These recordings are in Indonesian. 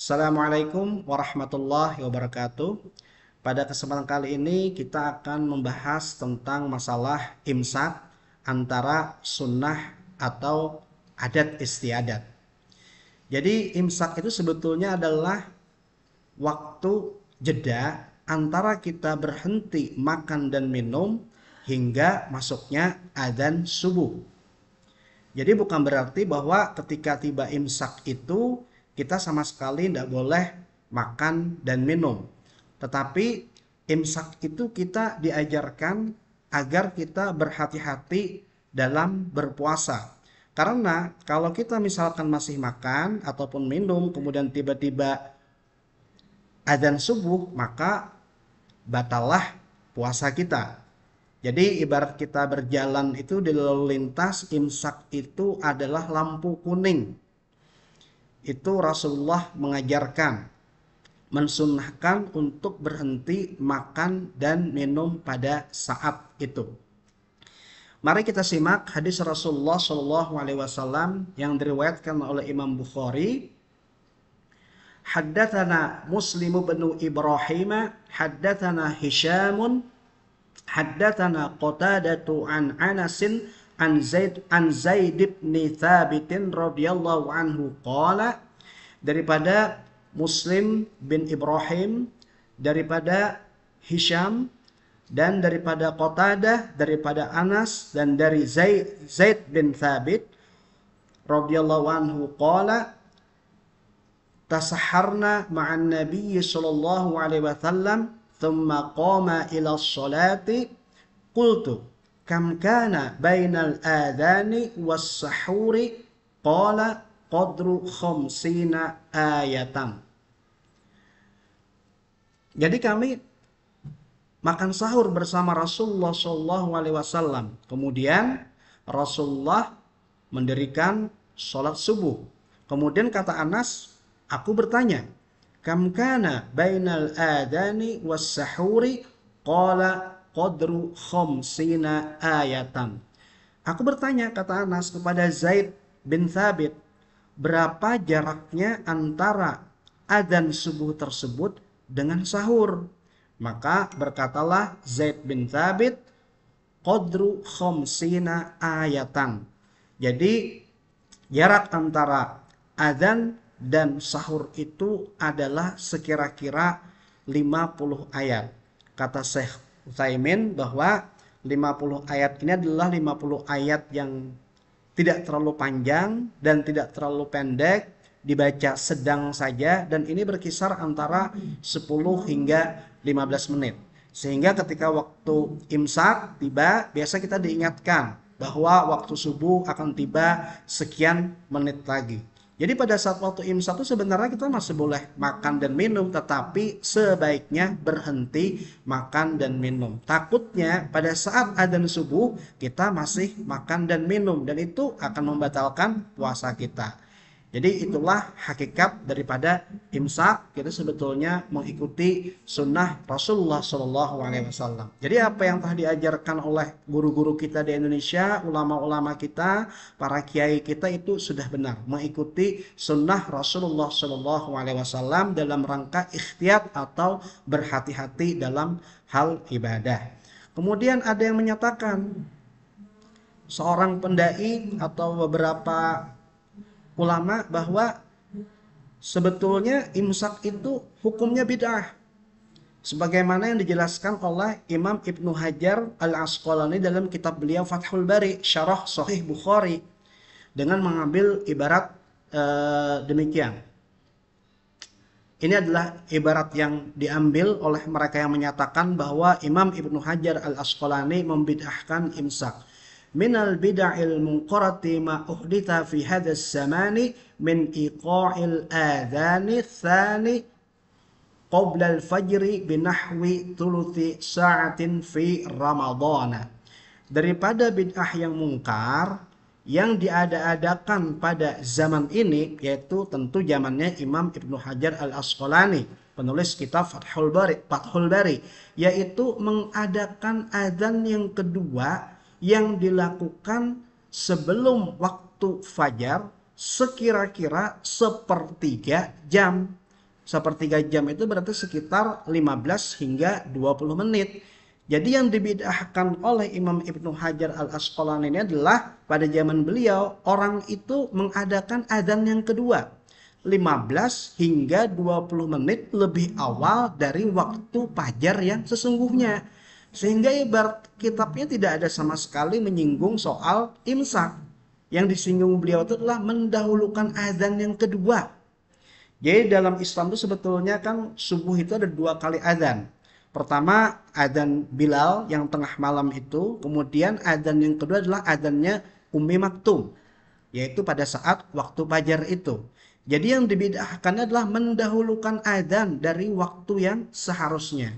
Assalamualaikum warahmatullahi wabarakatuh. Pada kesempatan kali ini kita akan membahas tentang masalah imsak antara sunnah atau adat istiadat. Jadi imsak itu sebetulnya adalah waktu jeda antara kita berhenti makan dan minum hingga masuknya adzan subuh. Jadi bukan berarti bahwa ketika tiba imsak itu kita sama sekali tidak boleh makan dan minum. Tetapi imsak itu kita diajarkan agar kita berhati-hati dalam berpuasa. Karena kalau kita misalkan masih makan ataupun minum kemudian tiba-tiba adzan subuh, maka batallah puasa kita. Jadi ibarat kita berjalan itu di lalu lintas, imsak itu adalah lampu kuning. Itu Rasulullah mengajarkan, mensunnahkan untuk berhenti makan dan minum pada saat itu. Mari kita simak hadis Rasulullah SAW yang diriwayatkan oleh Imam Bukhari. Haddatsana Muslim bin Ibrahim, haddatsana Hishamun, haddatsana Qatadatu an Anasin an Zaid bin Thabit radhiyallahu anhu qala, daripada Muslim bin Ibrahim, daripada Hisham, dan daripada Qatadah, daripada Anas, dan dari Zaid bin Thabit radhiyallahu anhu qala, tasaharna ma'an Nabi sallallahu alaihi wasallam thumma qama ila sholati qultu kam kana bainal adhani was sahuri qala qadru khamsina ayatan. Jadi kami makan sahur bersama Rasulullah sallallahu alaihi wasallam. Kemudian Rasulullah mendirikan sholat subuh. Kemudian kata Anas, aku bertanya, kam kana bainal adani was sahuri qala qadru khamsina ayatan. Aku bertanya, kata Anas, kepada Zaid bin Thabit, berapa jaraknya antara adzan subuh tersebut dengan sahur? Maka berkatalah Zaid bin Thabit, qadru khamsina ayatan. Jadi jarak antara adzan dan sahur itu adalah sekira-kira 50 ayat. Kata Syekh Utsaimin bahwa 50 ayat ini adalah 50 ayat yang tidak terlalu panjang dan tidak terlalu pendek, dibaca sedang saja, dan ini berkisar antara 10 hingga 15 menit. Sehingga ketika waktu imsak tiba, biasa kita diingatkan bahwa waktu subuh akan tiba sekian menit lagi. Jadi pada saat waktu imsak itu sebenarnya kita masih boleh makan dan minum, tetapi sebaiknya berhenti makan dan minum. Takutnya pada saat adzan subuh kita masih makan dan minum, dan itu akan membatalkan puasa kita. Jadi itulah hakikat daripada imsak. Kita sebetulnya mengikuti sunnah Rasulullah SAW. Jadi apa yang telah diajarkan oleh guru-guru kita di Indonesia, ulama-ulama kita, para kiai kita itu sudah benar. Mengikuti sunnah Rasulullah SAW dalam rangka ikhtiyat atau berhati-hati dalam hal ibadah. Kemudian ada yang menyatakan seorang pendai atau beberapa ulama bahwa sebetulnya imsak itu hukumnya bid'ah, sebagaimana yang dijelaskan oleh Imam Ibnu Hajar Al-Asqalani dalam kitab beliau Fathul Bari, Syarah Sahih Bukhari, dengan mengambil ibarat demikian. Ini adalah ibarat yang diambil oleh mereka yang menyatakan bahwa Imam Ibnu Hajar Al-Asqalani membid'ahkan imsak. Minal bid'il munqarati ma uhditha fi hadzal zamani min iqa'il adhani tsani qabla al-fajri binahwi thuluthi sa'atin fi ramadhana. Daripada bid'ah yang mungkar yang diada-adakan pada zaman ini, yaitu tentu zamannya Imam Ibnu Hajar Al-Asqalani, penulis kitab Fathul Bari, yaitu mengadakan adzan yang kedua yang dilakukan sebelum waktu fajar sekira-kira sepertiga jam. sepertiga jam itu berarti sekitar 15 hingga 20 menit. Jadi yang dibid'ahkan oleh Imam Ibnu Hajar Al-Asqalani ini adalah pada zaman beliau orang itu mengadakan adzan yang kedua 15 hingga 20 menit lebih awal dari waktu fajar yang sesungguhnya. Sehingga ibarat kitabnya tidak ada sama sekali menyinggung soal imsak. Yang disinggung beliau itu adalah mendahulukan adzan yang kedua. Jadi dalam Islam itu sebetulnya kan subuh itu ada 2 kali adzan. Pertama adzan Bilal yang tengah malam itu, kemudian adzan yang kedua adalah adzannya Ummi Maktum, yaitu pada saat waktu fajar itu. Jadi yang dibid'ahkan adalah mendahulukan adzan dari waktu yang seharusnya.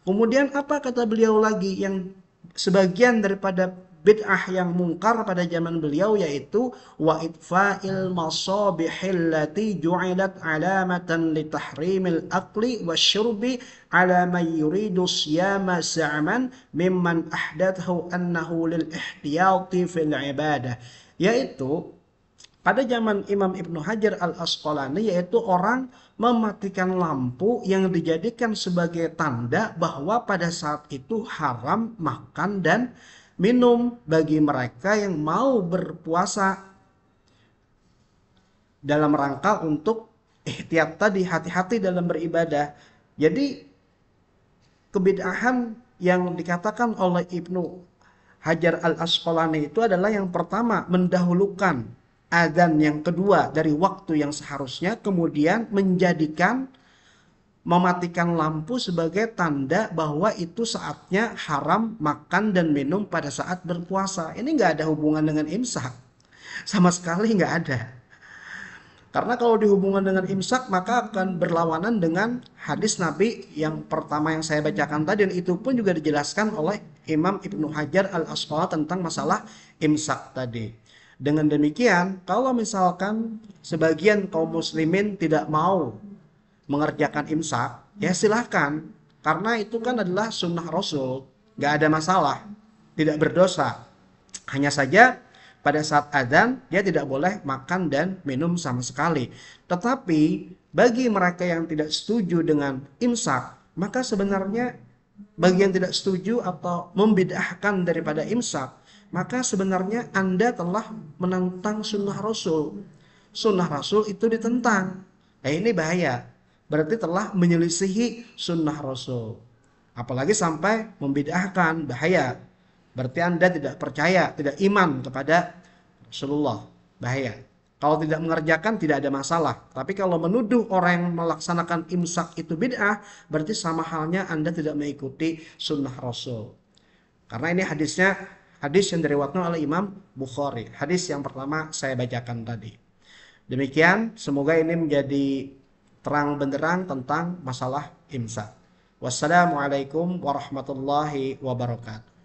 Kemudian apa kata beliau lagi yang sebagian daripada bid'ah yang mungkar pada zaman beliau, yaitu wa itfa'il masabihil lati ju'ilat alamatan li tahrimil akli wasyurbi ala man yuridu siyama sa'man mimman ahdathu annahu lil ihtiyati fil ibadah, yaitu pada zaman Imam Ibnu Hajar Al-Asqalani, yaitu orang mematikan lampu yang dijadikan sebagai tanda bahwa pada saat itu haram makan dan minum bagi mereka yang mau berpuasa dalam rangka untuk ihtiyat tadi, hati-hati dalam beribadah. Jadi kebid'ahan yang dikatakan oleh Ibnu Hajar Al-Asqalani itu adalah yang pertama mendahulukan adzan yang kedua dari waktu yang seharusnya, kemudian menjadikan mematikan lampu sebagai tanda bahwa itu saatnya haram makan dan minum pada saat berpuasa. Ini nggak ada hubungan dengan imsak, sama sekali nggak ada. Karena kalau dihubungkan dengan imsak maka akan berlawanan dengan hadis Nabi yang pertama yang saya bacakan tadi, dan itu pun juga dijelaskan oleh Imam Ibnu Hajar Al-Asqalani tentang masalah imsak tadi. Dengan demikian, kalau misalkan sebagian kaum muslimin tidak mau mengerjakan imsak, ya silahkan. Karena itu kan adalah sunnah Rasul, gak ada masalah, tidak berdosa. Hanya saja pada saat adzan dia tidak boleh makan dan minum sama sekali. Tetapi bagi mereka yang tidak setuju dengan imsak, maka sebenarnya bagi yang tidak setuju atau membid'ahkan daripada imsak, maka sebenarnya Anda telah menentang sunnah Rasul. Sunnah Rasul itu ditentang. Nah ini bahaya. Berarti telah menyelisihi sunnah Rasul. Apalagi sampai membid'ahkan, bahaya. Berarti Anda tidak percaya, tidak iman kepada Rasulullah. Bahaya. Kalau tidak mengerjakan tidak ada masalah. Tapi kalau menuduh orang yang melaksanakan imsak itu bid'ah, berarti sama halnya Anda tidak mengikuti sunnah Rasul. Karena ini hadisnya hadis yang diriwayatkan oleh Imam Bukhari. Hadis yang pertama saya bacakan tadi. Demikian, semoga ini menjadi terang benderang tentang masalah imsak. Wassalamualaikum warahmatullahi wabarakatuh.